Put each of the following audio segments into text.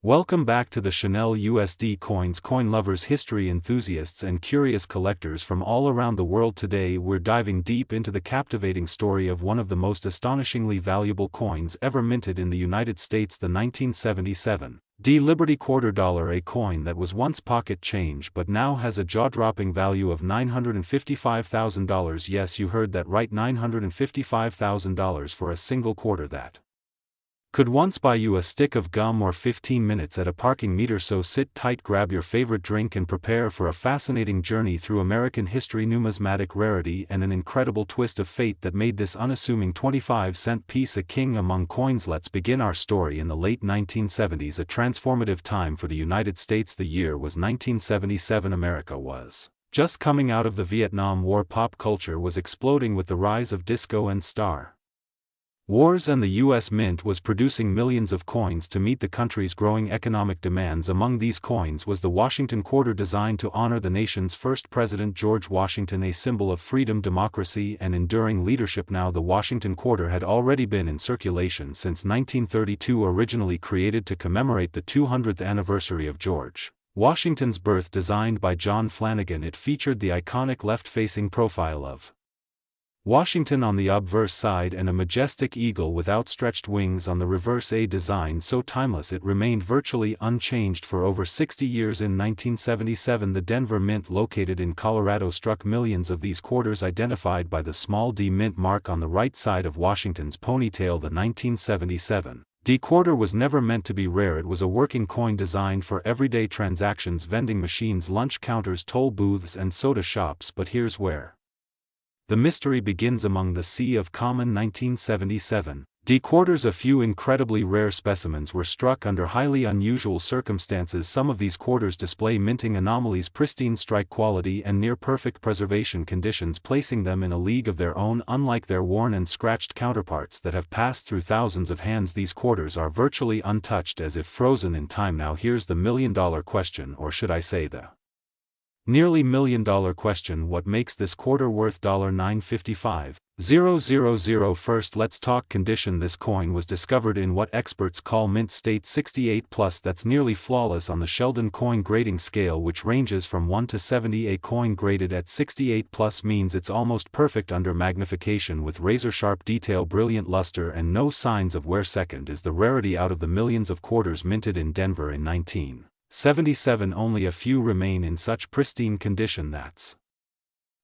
Welcome back to the Chanel USD Coins coin lovers, history enthusiasts and curious collectors from all around the world. Today we're diving deep into the captivating story of one of the most astonishingly valuable coins ever minted in the United States, the 1977 D Liberty $quarter, a coin that was once pocket change but now has a jaw-dropping value of $955,000. Yes, you heard that right, $955,000 for a single quarter that could once buy you a stick of gum or 15 minutes at a parking meter. So sit tight, grab your favorite drink and prepare for a fascinating journey through American history, numismatic rarity and an incredible twist of fate that made this unassuming 25-cent piece a king among coins. Let's begin our story in the late 1970s, a transformative time for the United States. The year was 1977. America was just coming out of the Vietnam War. Pop culture was exploding with the rise of disco and Star Wars, and the U.S. Mint was producing millions of coins to meet the country's growing economic demands. Among these coins was the Washington quarter, designed to honor the nation's first president, George Washington, a symbol of freedom, democracy and enduring leadership. Now, the Washington quarter had already been in circulation since 1932, originally created to commemorate the 200th anniversary of George Washington's birth. Designed by John Flanagan, it featured the iconic left-facing profile of Washington on the obverse side and a majestic eagle with outstretched wings on the reverse, a design so timeless it remained virtually unchanged for over 60 years. In 1977, the Denver Mint, located in Colorado, struck millions of these quarters, identified by the small D mint mark on the right side of Washington's ponytail. The 1977 D quarter was never meant to be rare. It was a working coin designed for everyday transactions, vending machines, lunch counters, toll booths and soda shops. But here's where the mystery begins. Among the sea of common 1977 D quarters, a few incredibly rare specimens were struck under highly unusual circumstances. Some of these quarters display minting anomalies, pristine strike quality and near-perfect preservation conditions, placing them in a league of their own. Unlike their worn and scratched counterparts that have passed through thousands of hands, these quarters are virtually untouched, as if frozen in time. Now here's the million-dollar question, or should I say the nearly million-dollar question: what makes this quarter worth $955,000? First, let's talk condition. This coin was discovered in what experts call mint state, 68+. That's nearly flawless on the Sheldon coin grading scale, which ranges from 1 to 70. A coin graded at 68+ means it's almost perfect under magnification, with razor-sharp detail, brilliant luster and no signs of wear. Second is the rarity. Out of the millions of quarters minted in Denver in 1977, only a few remain in such pristine condition. That's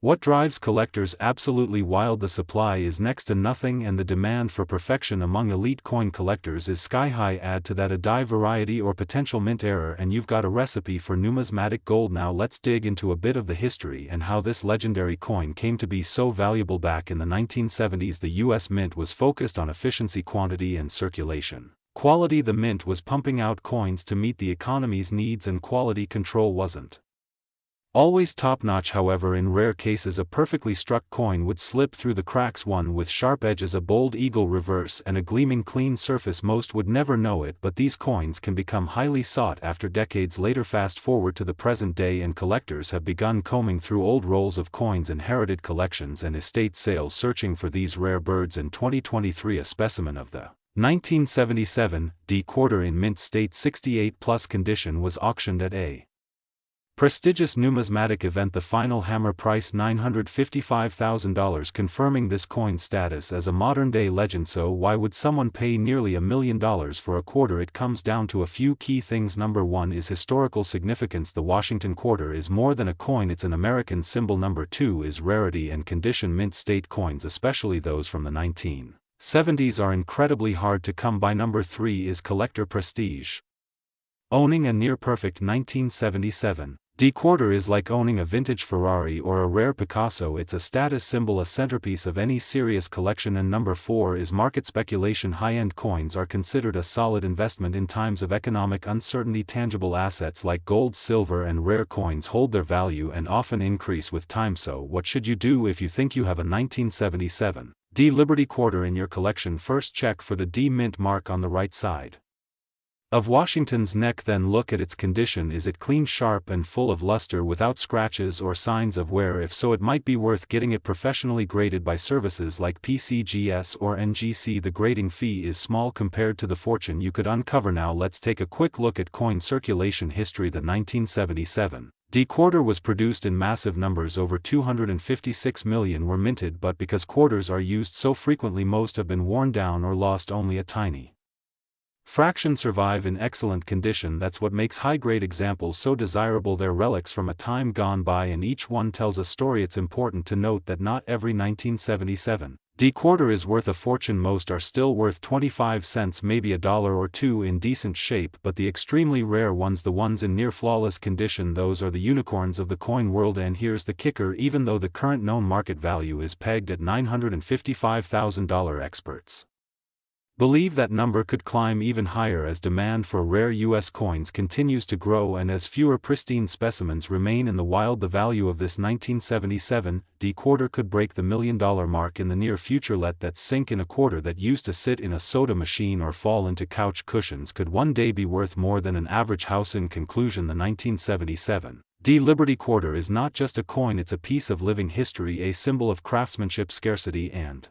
what drives collectors absolutely wild. The supply is next to nothing and the demand for perfection among elite coin collectors is sky high. Add to that a die variety or potential mint error and you've got a recipe for numismatic gold. Now let's dig into a bit of the history and how this legendary coin came to be so valuable. Back in the 1970s, the U.S. Mint was focused on efficiency, quantity and circulation quality. The mint was pumping out coins to meet the economy's needs, and quality control wasn't always top-notch. However, in rare cases, a perfectly struck coin would slip through the cracks, one with sharp edges, a bold eagle reverse and a gleaming clean surface. Most would never know it, but these coins can become highly sought after decades later. Fast forward to the present day and collectors have begun combing through old rolls of coins, inherited collections and estate sales, searching for these rare birds. In 2023, a specimen of the 1977 D quarter in mint state, 68+ condition was auctioned at a prestigious numismatic event. The final hammer price, $955,000, confirming this coin's status as a modern-day legend. So why would someone pay nearly $1 million for a quarter? It comes down to a few key things. Number one is historical significance. The Washington quarter is more than a coin, it's an American symbol. Number two is rarity and condition. Mint state coins, especially those from the 1970s, are incredibly hard to come by. Number three is collector prestige. Owning a near-perfect 1977 D quarter is like owning a vintage Ferrari or a rare Picasso. It's a status symbol, a centerpiece of any serious collection. And number four is market speculation. High-end coins are considered a solid investment in times of economic uncertainty. Tangible assets like gold, silver and rare coins hold their value and often increase with time. So what should you do if you think you have a 1977 D Liberty quarter in your collection? First, check for the D mint mark on the right side. of Washington's neck. Then look at its condition. Is it clean, sharp and full of luster without scratches or signs of wear? If so, it might be worth getting it professionally graded by services like PCGS or NGC. The grading fee is small compared to the fortune you could uncover. Now let's take a quick look at coin circulation history. The 1977 D quarter was produced in massive numbers. Over 256 million were minted, but because quarters are used so frequently, most have been worn down or lost. Only a tiny fraction survive in excellent condition. That's what makes high-grade examples so desirable. They're relics from a time gone by, and each one tells a story. It's important to note that not every 1977 D quarter is worth a fortune. Most are still worth 25 cents, maybe a dollar or two in decent shape, but the extremely rare ones, the ones in near flawless condition, those are the unicorns of the coin world. And here's the kicker: even though the current known market value is pegged at $955,000, experts believe that number could climb even higher as demand for rare U.S. coins continues to grow and as fewer pristine specimens remain in the wild. The value of this 1977 D quarter could break the $1 million mark in the near future. Let that sink in. A quarter that used to sit in a soda machine or fall into couch cushions could one day be worth more than an average house. In conclusion, the 1977 D Liberty quarter is not just a coin, it's a piece of living history, a symbol of craftsmanship, scarcity, and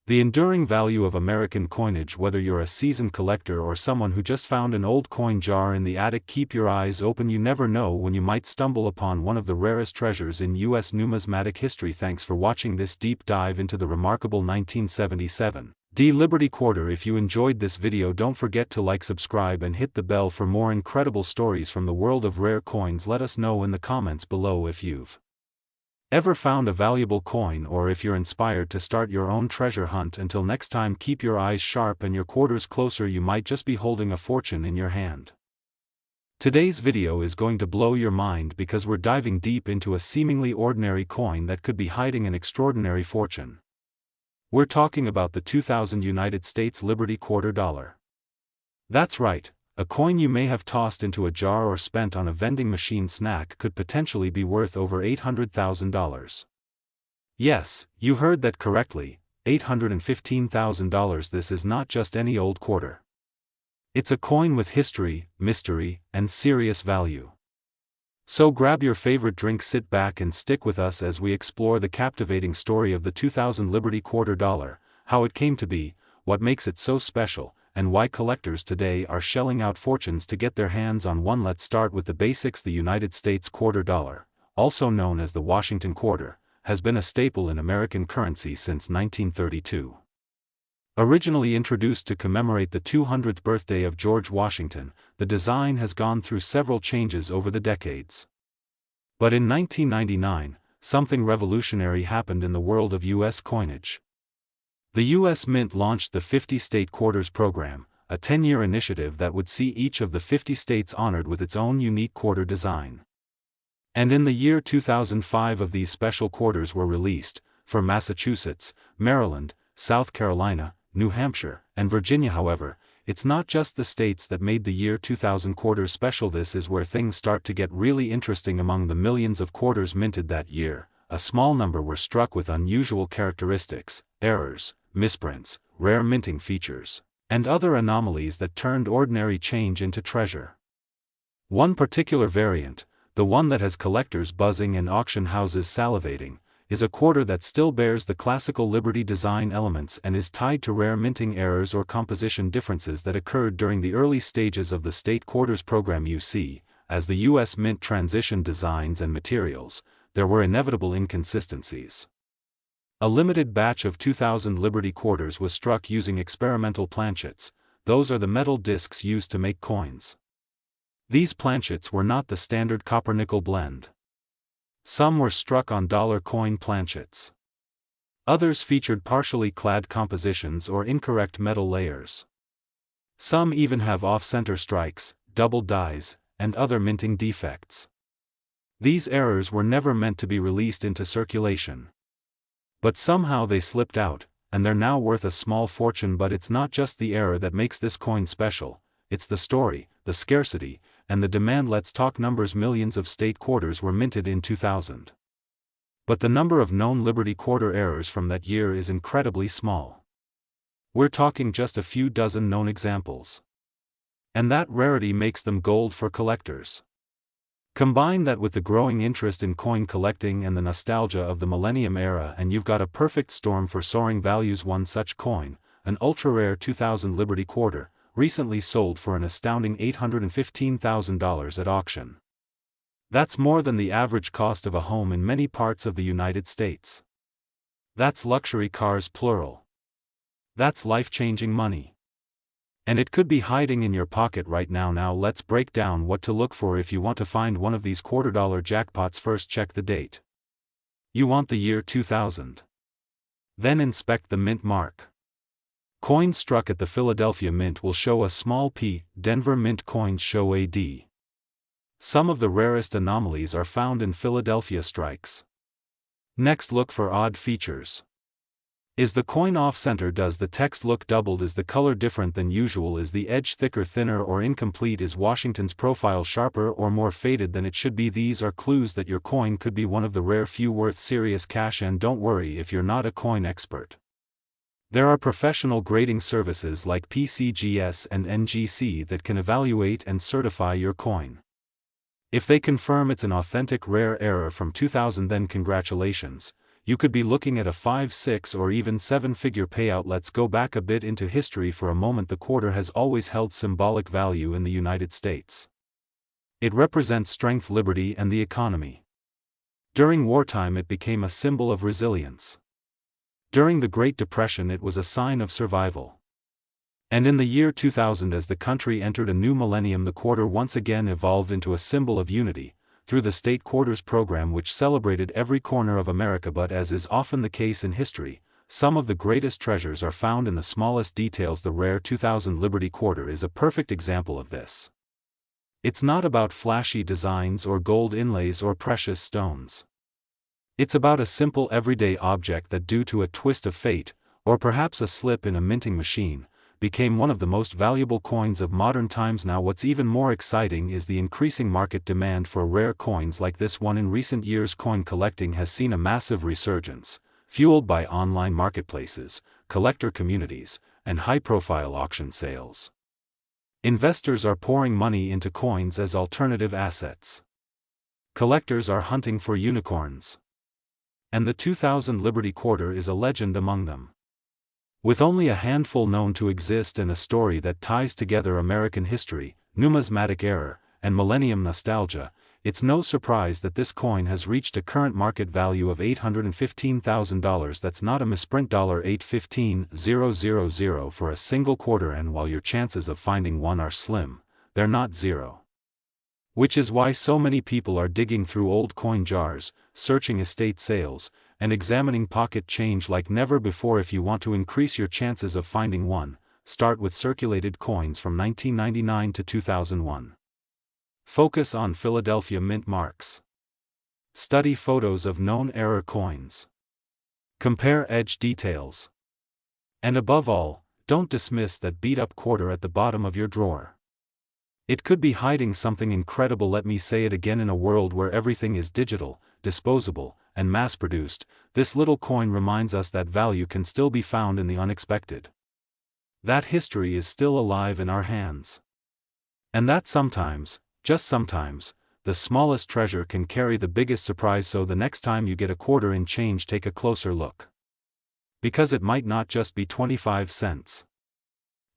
the enduring value of American coinage. Whether you're a seasoned collector or someone who just found an old coin jar in the attic, keep your eyes open. You never know when you might stumble upon one of the rarest treasures in U.S. numismatic history. Thanks for watching this deep dive into the remarkable 1977 D Liberty quarter. If you enjoyed this video, don't forget to like, subscribe and hit the bell for more incredible stories from the world of rare coins. Let us know in the comments below if you've ever found a valuable coin, or if you're inspired to start your own treasure hunt. Until next time, keep your eyes sharp and your quarters closer. You might just be holding a fortune in your hand. Today's video is going to blow your mind because we're diving deep into a seemingly ordinary coin that could be hiding an extraordinary fortune. We're talking about the 2000 United States Liberty quarter dollar. That's right. A coin you may have tossed into a jar or spent on a vending machine snack could potentially be worth over $800,000. Yes, you heard that correctly, $815,000. This is not just any old quarter. It's a coin with history, mystery, and serious value. So grab your favorite drink, sit back and stick with us as we explore the captivating story of the 2000 Liberty quarter dollar, how it came to be, what makes it so special, and why collectors today are shelling out fortunes to get their hands on one. Let's start with the basics. The United States quarter dollar, also known as the Washington quarter, has been a staple in American currency since 1932. Originally introduced to commemorate the 200th birthday of George Washington, the design has gone through several changes over the decades. But in 1999, something revolutionary happened in the world of U.S. coinage. The U.S. Mint launched the 50-State Quarters program, a 10-year initiative that would see each of the 50 states honored with its own unique quarter design. And in the year 2005, of these special quarters were released, for Massachusetts, Maryland, South Carolina, New Hampshire, and Virginia. However, it's not just the states that made the year 2000 quarters special. This is where things start to get really interesting. Among the millions of quarters minted that year, a small number were struck with unusual characteristics, errors, misprints, rare minting features, and other anomalies that turned ordinary change into treasure. One particular variant, the one that has collectors buzzing and auction houses salivating, is a quarter that still bears the classical Liberty design elements and is tied to rare minting errors or composition differences that occurred during the early stages of the state quarters program. You see, as the U.S. Mint transitioned designs and materials, there were inevitable inconsistencies. A limited batch of 2000 Liberty quarters was struck using experimental planchets. Those are the metal discs used to make coins. These planchets were not the standard copper-nickel blend. Some were struck on dollar coin planchets. Others featured partially clad compositions or incorrect metal layers. Some even have off-center strikes, double dies, and other minting defects. These errors were never meant to be released into circulation. But somehow they slipped out, and they're now worth a small fortune. But it's not just the error that makes this coin special, it's the story, the scarcity, and the demand. Let's talk numbers. Millions of state quarters were minted in 2000. But the number of known Liberty quarter errors from that year is incredibly small. We're talking just a few dozen known examples. And that rarity makes them gold for collectors. Combine that with the growing interest in coin collecting and the nostalgia of the Millennium era, and you've got a perfect storm for soaring values. One such coin, an ultra-rare 2000 Liberty Quarter, recently sold for an astounding $815,000 at auction. That's more than the average cost of a home in many parts of the United States. That's luxury cars plural. That's life-changing money. And it could be hiding in your pocket right now. Now let's break down what to look for if you want to find one of these $250 jackpots. First, check the date. You want the year 2000. Then inspect the mint mark. Coins struck at the Philadelphia Mint will show a small P, Denver Mint coins show a D. Some of the rarest anomalies are found in Philadelphia strikes. Next, look for odd features. Is the coin off-center? Does the text look doubled? Is the color different than usual? Is the edge thicker, thinner, or incomplete? Is Washington's profile sharper or more faded than it should be? These are clues that your coin could be one of the rare few worth serious cash. And don't worry if you're not a coin expert. There are professional grading services like PCGS and NGC that can evaluate and certify your coin. If they confirm it's an authentic rare error from 2000, then congratulations. You could be looking at a 5, 6, or even 7-figure payout. Let's go back a bit into history for a moment. The quarter has always held symbolic value in the United States. It represents strength, liberty, and the economy. During wartime, it became a symbol of resilience. During the Great Depression, it was a sign of survival. And in the year 2000, as the country entered a new millennium, the quarter once again evolved into a symbol of unity, through the State Quarters program, which celebrated every corner of America. But as is often the case in history, some of the greatest treasures are found in the smallest details. The rare 2000 Liberty Quarter is a perfect example of this. It's not about flashy designs or gold inlays or precious stones. It's about a simple everyday object that, due to a twist of fate, or perhaps a slip in a minting machine, became one of the most valuable coins of modern times. Now, what's even more exciting is the increasing market demand for rare coins like this one. In recent years, coin collecting has seen a massive resurgence, fueled by online marketplaces, collector communities, and high-profile auction sales. Investors are pouring money into coins as alternative assets. Collectors are hunting for unicorns. And the 2000 Liberty Quarter is a legend among them. With only a handful known to exist and a story that ties together American history, numismatic era, and millennium nostalgia, it's no surprise that this coin has reached a current market value of $815,000. That's not a misprint. $815,000 for a single quarter, and while your chances of finding one are slim, they're not zero. Which is why so many people are digging through old coin jars, searching estate sales, and examining pocket change like never before. If you want to increase your chances of finding one, start with circulated coins from 1999 to 2001. Focus on Philadelphia Mint marks. Study photos of known error coins. Compare edge details. And above all, don't dismiss that beat-up quarter at the bottom of your drawer. It could be hiding something incredible. Let me say it again: in a world where everything is digital, disposable, and mass-produced, this little coin reminds us that value can still be found in the unexpected. That history is still alive in our hands. And that sometimes, just sometimes, the smallest treasure can carry the biggest surprise. So the next time you get a quarter in change, take a closer look. Because it might not just be 25 cents.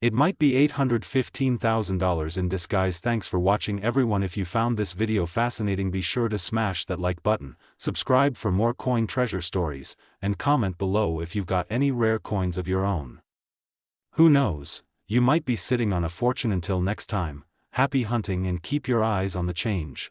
It might be $815,000 in disguise. Thanks for watching, everyone. If you found this video fascinating, be sure to smash that like button, subscribe for more coin treasure stories, and comment below if you've got any rare coins of your own. Who knows, you might be sitting on a fortune. Until next time, happy hunting and keep your eyes on the change.